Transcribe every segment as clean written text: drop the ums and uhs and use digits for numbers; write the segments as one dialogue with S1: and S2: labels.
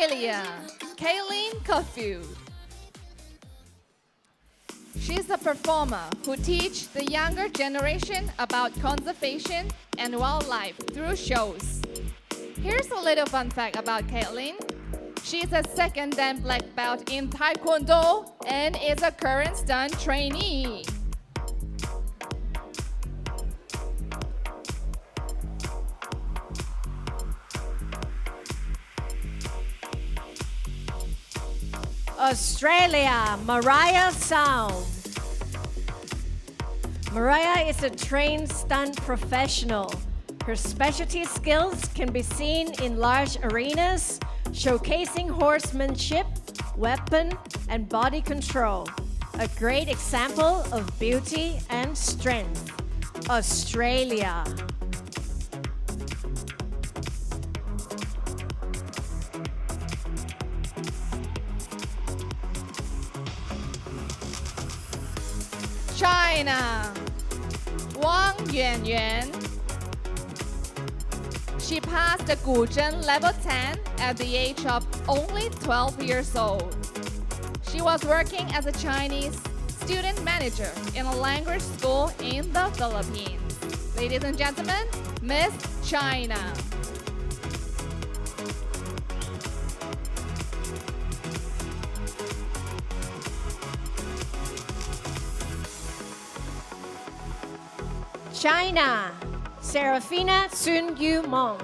S1: Australia, Kayleen Caulfield. She's a performer who teaches the younger generation about conservation and wildlife through shows. Here's a little fun fact about Kayleen. She's a second dan black belt in Taekwondo and is a current stunt trainee.
S2: Australia, Mariah Sound. Mariah is a trained stunt professional. Her specialty skills can be seen in large arenas, showcasing horsemanship, weapon, and body control. A great example of beauty and strength. Australia.
S1: China, Wang Yuanyuan. She passed the Guzheng level 10 at the age of only 12 years old. She was working as a Chinese student manager in a language school in the Philippines. Ladies and gentlemen, Miss China.
S2: China, Serafina Sun Yu Mong.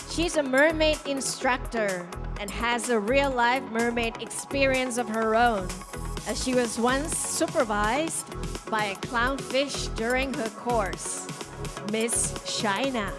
S2: She's a mermaid instructor and has a real-life mermaid experience of her own, as she was once supervised by a clownfish during her course. Miss China.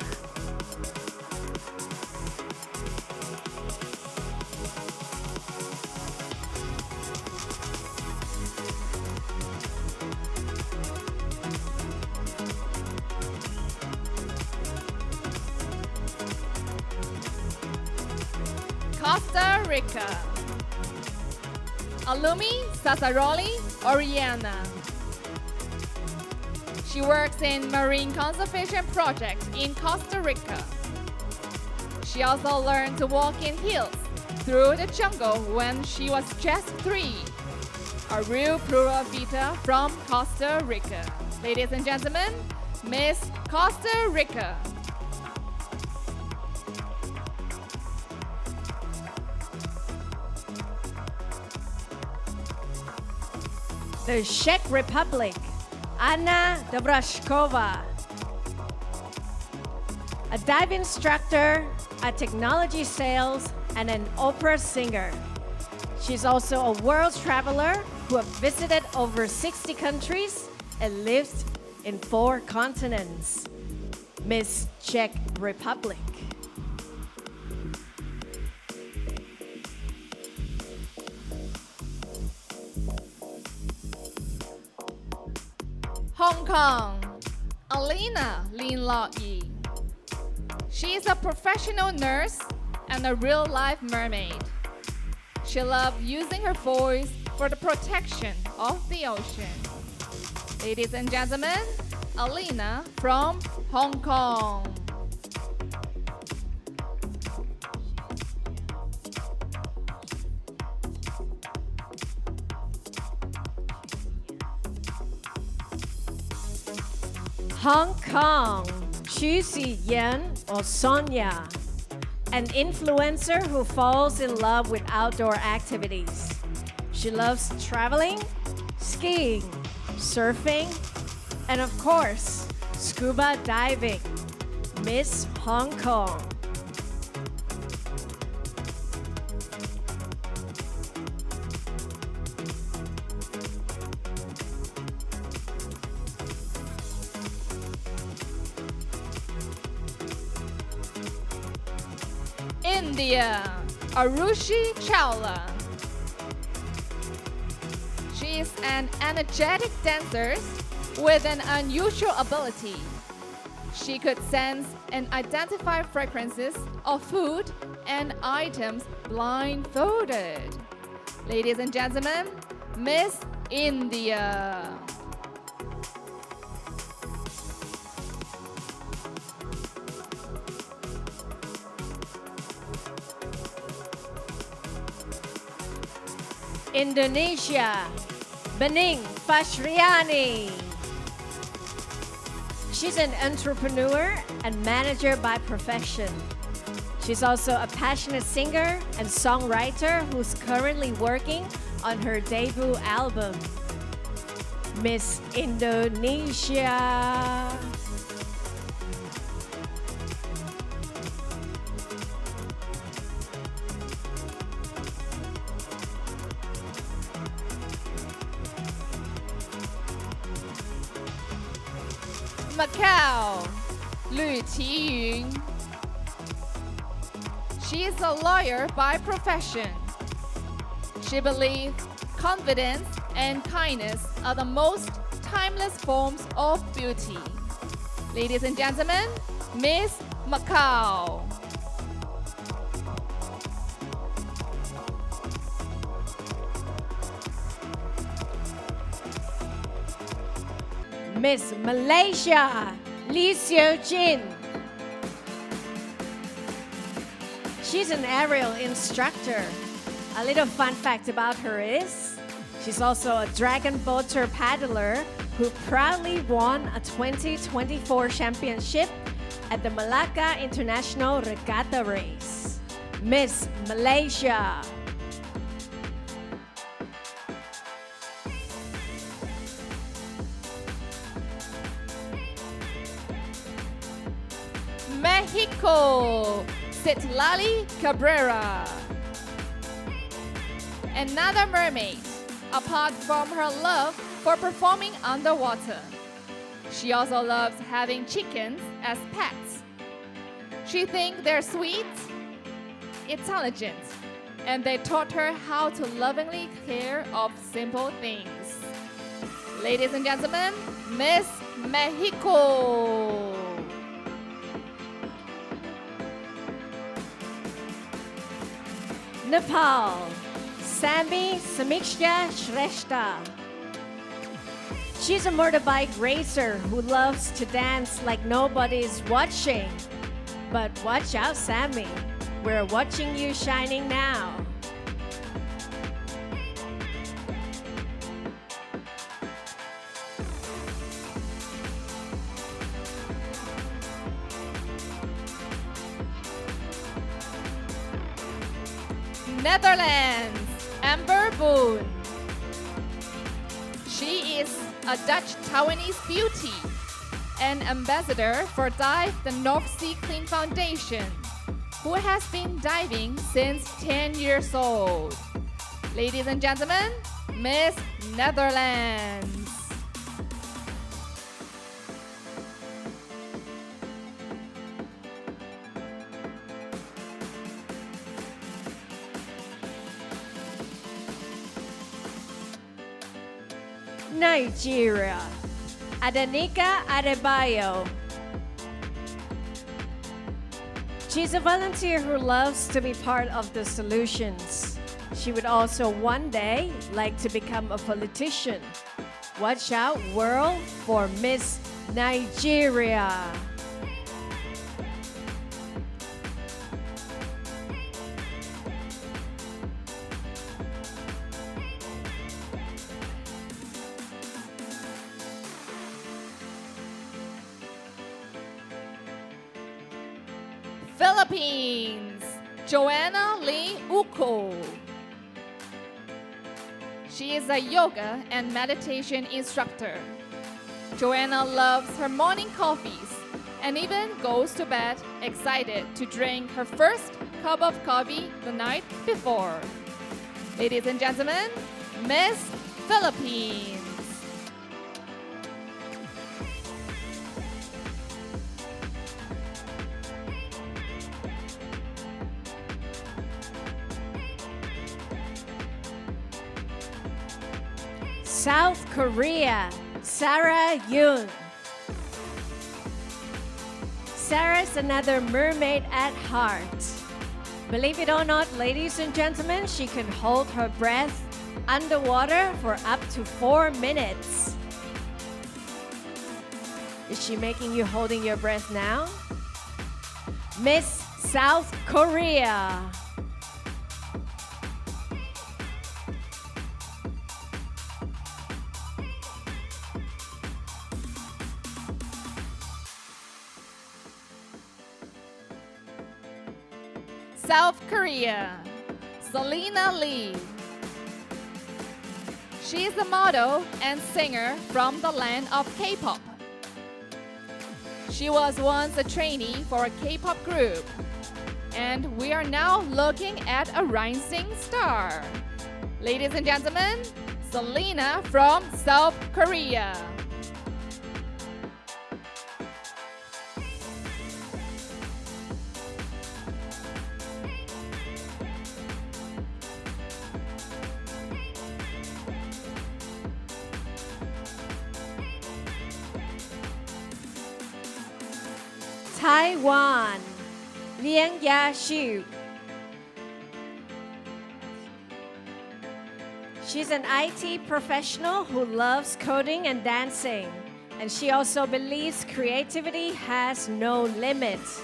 S1: Costa Rica, Alumi Sasaroli Oriana. She works in marine conservation project in Costa Rica. She also learned to walk in heels through the jungle when she was just 3. A real pura vida from Costa Rica. Ladies and gentlemen, Miss Costa Rica.
S2: The Czech Republic, Anna Dobrashkova. A dive instructor, a technology sales, and an opera singer. She's also a world traveler who has visited over 60 countries and lives in 4 continents. Miss Czech Republic.
S1: Hong Kong, Alina Lin Lo Yi. She's a professional nurse and a real-life mermaid. She loves using her voice for the protection of the ocean. Ladies and gentlemen, Alina from Hong Kong.
S2: Hong Kong, Xu Ziyan or Sonia, an influencer who falls in love with outdoor activities. She loves traveling, skiing, surfing, and of course, scuba diving. Miss Hong Kong.
S1: India, Arushi Chawla. She is an energetic dancer with an unusual ability. She could sense and identify fragrances of food and items blindfolded. Ladies and gentlemen, Miss India.
S2: Indonesia, Bening Fashriani. She's an entrepreneur and manager by profession. She's also a passionate singer and songwriter who's currently working on her debut album, Miss Indonesia.
S1: Macau, Lü Qiyun. She is a lawyer by profession. She believes confidence and kindness are the most timeless forms of beauty. Ladies and gentlemen, Miss Macau.
S2: Miss Malaysia, Lee Xiu-jin. She's an aerial instructor. A little fun fact about her is she's also a dragon boater paddler who proudly won a 2024 championship at the Malacca International Regatta Race. Miss Malaysia.
S1: Mexico, Citlali Cabrera. Another mermaid, apart from her love for performing underwater. She also loves having chickens as pets. She thinks they're sweet, intelligent, and they taught her how to lovingly care of simple things. Ladies and gentlemen, Miss Mexico.
S2: Nepal, Sami Samiksha Shrestha. She's a motorbike racer who loves to dance like nobody's watching. But watch out, Sami. We're watching you shining now.
S1: Netherlands, Amber Boone. She is a Dutch Taiwanese beauty and ambassador for Dive the North Sea Clean Foundation, who has been diving since 10 years old. Ladies and gentlemen, Miss Netherlands.
S2: Nigeria, Adenika Adebayo. She's a volunteer who loves to be part of the solutions. She would also one day like to become a politician. Watch out, world, for Miss Nigeria.
S1: Philippines, Joanna Lee Uko. She is a yoga and meditation instructor. Joanna loves her morning coffees and even goes to bed excited to drink her first cup of coffee the night before. Ladies and gentlemen, Miss Philippines.
S2: South Korea, Sarah Yoon. Sarah's another mermaid at heart. Believe it or not, ladies and gentlemen, she can hold her breath underwater for up to 4 minutes. Is she making you holding your breath now? Miss South Korea.
S1: South Korea, Selena Lee. She is a model and singer from the land of K-pop. She was once a trainee for a K-pop group, and we are now looking at a rising star. Ladies and gentlemen, Selena from South Korea.
S2: Taiwan, Liang Ya-shu. She's an IT professional who loves coding and dancing, and she also believes creativity has no limits.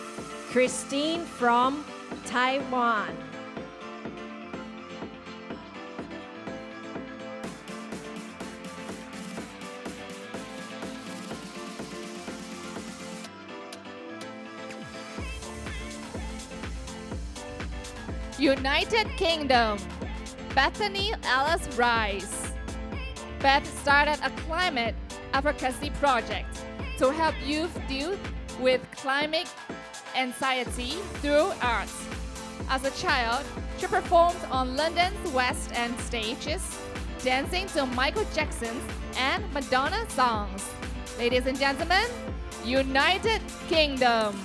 S2: Christine from Taiwan.
S1: United Kingdom, Bethany Alice Rice. Beth started a climate advocacy project to help youth deal with climate anxiety through arts. As a child, she performed on London's West End stages, dancing to Michael Jackson's and Madonna songs. Ladies and gentlemen, United Kingdom.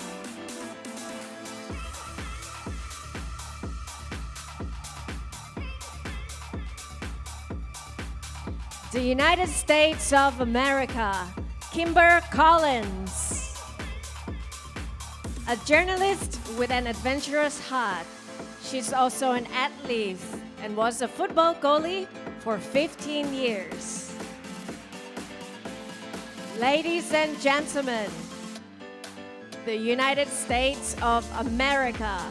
S2: The United States of America, Kimber Collins. A journalist with an adventurous heart. She's also an athlete and was a football goalie for 15 years. Ladies and gentlemen, the United States of America.